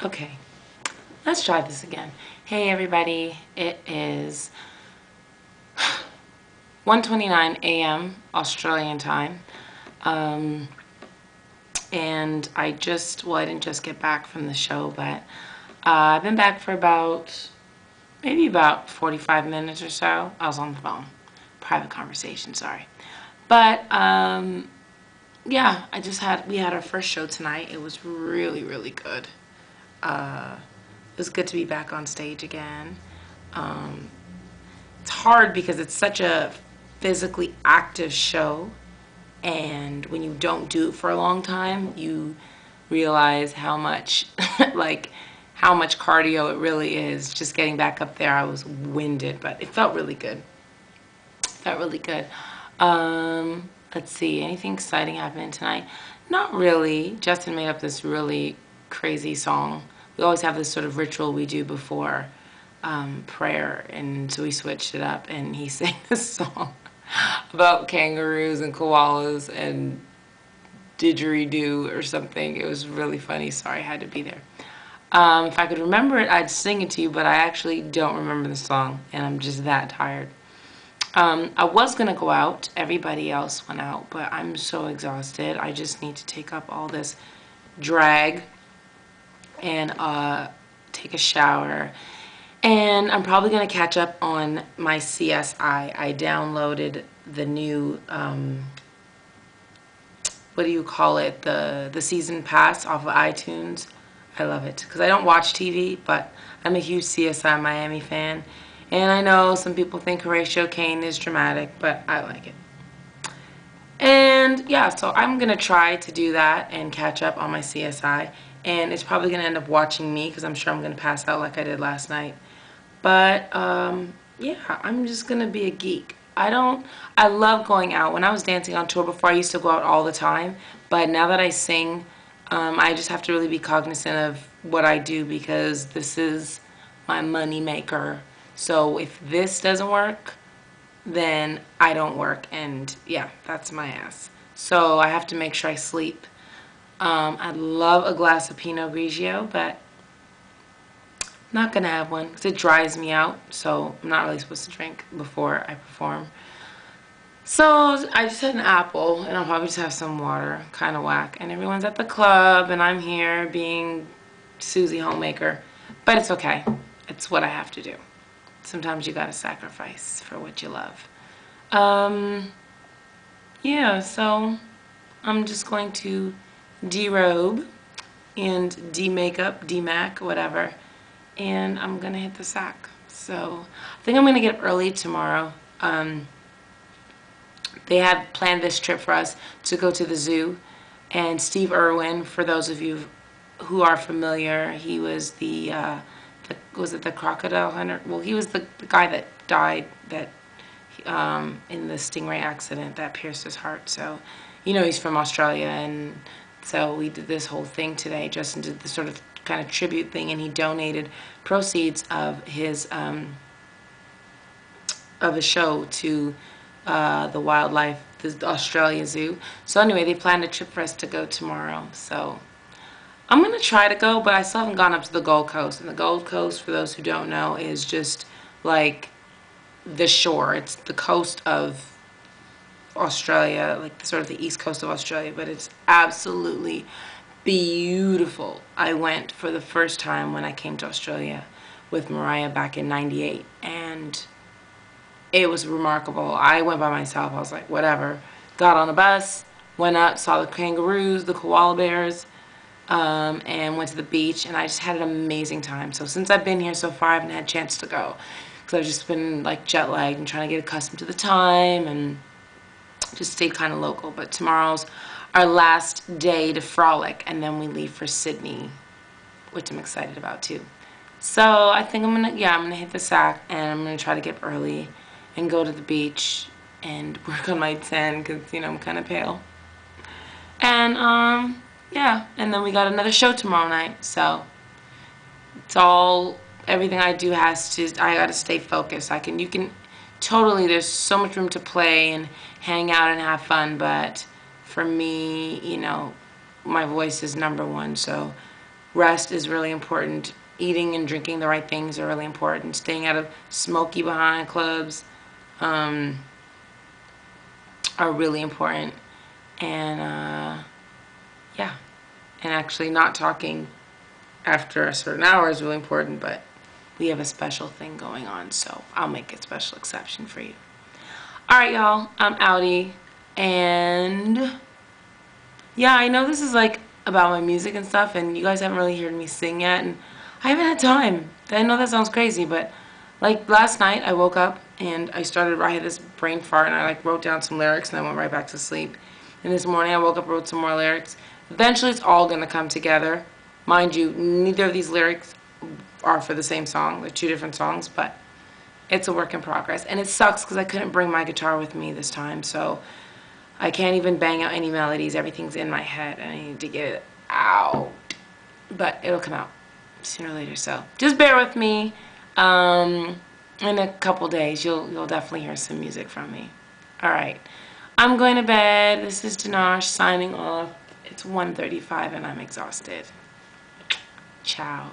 Okay, let's try this again. Hey everybody, it is 1:29 a.m. Australian time. And I didn't just get back from the show, but I've been back for maybe about 45 minutes or so. I was on the phone. Private conversation, sorry. But yeah, we had our first show tonight. It was really, really good. It was good to be back on stage again. It's hard because it's such a physically active show, and when you don't do it for a long time, you realize how much how much cardio it really is. Just getting back up there, I was winded, but it felt really good. Felt really good. Let's see, anything exciting happening tonight? Not really. Justin made up this really crazy song. We always have this sort of ritual we do before prayer, and so we switched it up, and he sang this song about kangaroos and koalas and didgeridoo or something. It was really funny. Sorry, I had to be there. If I could remember it, I'd sing it to you, but I actually don't remember the song, and I'm just that tired. I was going to go out. Everybody else went out, but I'm so exhausted. I just need to take up all this drag and take a shower. And I'm probably going to catch up on my CSI. I downloaded the new, what do you call it, the season pass off of iTunes. I love it because I don't watch TV, but I'm a huge CSI Miami fan. And I know some people think Horatio Kane is dramatic, but I like it. And yeah, so I'm going to try to do that and catch up on my CSI. And it's probably going to end up watching me because I'm sure I'm going to pass out like I did last night. But yeah, I'm just going to be a geek. I love going out. When I was dancing on tour before, I used to go out all the time. But now that I sing, I just have to really be cognizant of what I do because this is my money maker. So if this doesn't work, then I don't work, and yeah, that's my ass. So I have to make sure I sleep. I'd love a glass of Pinot Grigio, but I'm not gonna have one because it dries me out, so I'm not really supposed to drink before I perform. So I just had an apple, and I'll probably just have some water, kind of whack. And everyone's at the club, and I'm here being Susie Homemaker, but it's okay. It's what I have to do. Sometimes you gotta sacrifice for what you love. Yeah, so I'm just going to derobe and de-makeup, de-mac, whatever, and I'm gonna hit the sack. So I think I'm gonna get up early tomorrow. They had planned this trip for us to go to the zoo, and Steve Irwin, for those of you who are familiar, he was was it the crocodile hunter? Well, he was the guy that died in the stingray accident that pierced his heart. So, you know, he's from Australia, and so we did this whole thing today. Justin did this sort of kind of tribute thing, and he donated proceeds of his show to the wildlife, the Australia Zoo. So anyway, they planned a trip for us to go tomorrow. So I'm going to try to go, but I still haven't gone up to the Gold Coast. And the Gold Coast, for those who don't know, is just like the shore. It's the coast of Australia, like sort of the east coast of Australia, but it's absolutely beautiful. I went for the first time when I came to Australia with Mariah back in '98, and it was remarkable. I went by myself. I was like, whatever. Got on a bus, went up, saw the kangaroos, the koala bears, and went to the beach, and I just had an amazing time. So since I've been here so far, I haven't had a chance to go because I've just been like jet lagged and trying to get accustomed to the time and just stayed kind of local. But tomorrow's our last day to frolic, and then we leave for Sydney, which I'm excited about too. So I think I'm gonna hit the sack, and I'm gonna try to get up early and go to the beach and work on my tan because, you know, I'm kind of pale. And yeah, and then we got another show tomorrow night, so it's all, everything I do I gotta stay focused. You can totally, there's so much room to play and hang out and have fun, but for me, you know, my voice is #1, so Rest is really important. Eating and drinking the right things are really important. Staying out of smoky behind clubs are really important. And yeah, and actually not talking after a certain hour is really important, but we have a special thing going on, so I'll make a special exception for you. All right, y'all, I'm outie, and yeah, I know this is like about my music and stuff, and you guys haven't really heard me sing yet, and I haven't had time. I know that sounds crazy, but like last night I woke up and I had this brain fart, and I like wrote down some lyrics and I went right back to sleep. And this morning I woke up, wrote some more lyrics. Eventually it's all gonna come together. Mind you, neither of these lyrics are for the same song. They're two different songs, but it's a work in progress. And it sucks because I couldn't bring my guitar with me this time, so I can't even bang out any melodies. Everything's in my head and I need to get it out. But it'll come out sooner or later, so just bear with me. In a couple days, you'll definitely hear some music from me. All right, I'm going to bed. This is Danash signing off. It's 1:35 and I'm exhausted. Ciao.